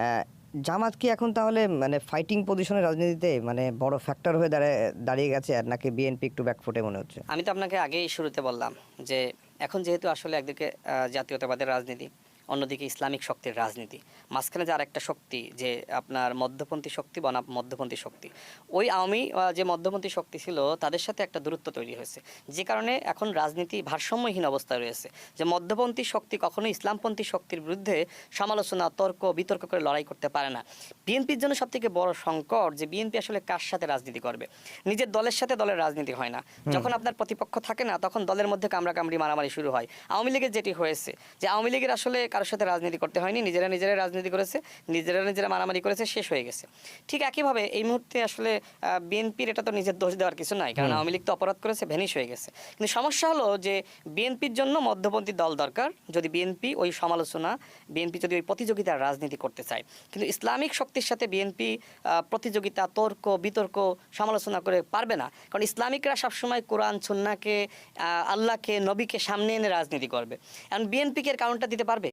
আহ, জামাত কি এখন তাহলে মানে ফাইটিং পজিশনে রাজনীতিতে মানে বড় ফ্যাক্টর হয়ে দাঁড়িয়ে গেছে, আর নাকি বিএনপি একটু ব্যাকফুটে মনে হচ্ছে? আমি তো আপনাকে আগেই শুরুতে বললাম যে এখন যেহেতু আসলে একদিকে জাতীয়তাবাদের রাজনীতি, অন্যদিকে ইসলামিক শক্তির রাজনীতি, মাঝখানে যে আরেকটা শক্তি যে আপনার মধ্যপন্থী শক্তি বনাম মধ্যপন্থী শক্তি, ওই আওয়ামী যে মধ্যপন্থী শক্তি ছিল তাদের সাথে একটা দূরত্ব তৈরি হয়েছে, যে কারণে এখন রাজনীতি ভারসাম্যহীন অবস্থায় রয়েছে। যে মধ্যপন্থী শক্তি কখনোই ইসলামপন্থী শক্তির বিরুদ্ধে সমালোচনা, তর্ক বিতর্ক করে লড়াই করতে পারে না। বিএনপির জন্য সবথেকে বড় সংকট যে বিএনপি আসলে কার সাথে রাজনীতি করবে। নিজের দলের সাথে দলের রাজনীতি হয় না, যখন আপনার প্রতিপক্ষ থাকে না তখন দলের মধ্যে কামড়াকামড়ি মারামারি শুরু হয়। আওয়ামী লীগের যেটি হয়েছে যে আওয়ামী লীগের আসলে কারোর সাথে রাজনীতি করতে হয়নি, নিজেরা রাজনীতি করেছে, নিজেরা মারামারি করেছে, শেষ হয়ে গেছে। ঠিক একইভাবে এই মুহূর্তে আসলে বিএনপির এটা তো নিজের দোষ দেওয়ার কিছু নাই, কারণ আওয়ামী লীগ তো অপরাধ করেছে, ভ্যানিশ হয়ে গেছে। কিন্তু সমস্যা হলো যে বিএনপির জন্য মধ্যপন্থী দল দরকার, যদি বিএনপি ওই সমালোচনা, বিএনপি যদি ওই প্রতিযোগিতার রাজনীতি করতে চায়। কিন্তু ইসলামিক শক্তির সাথে বিএনপি প্রতিযোগিতা, তর্ক বিতর্ক, সমালোচনা করে পারবে না, কারণ ইসলামিকরা সবসময় কোরআন সুন্নাহকে, আল্লাহকে, নবীকে সামনে এনে রাজনীতি করবে। এখন বিএনপিকে এর কারণটা দিতে পারবে?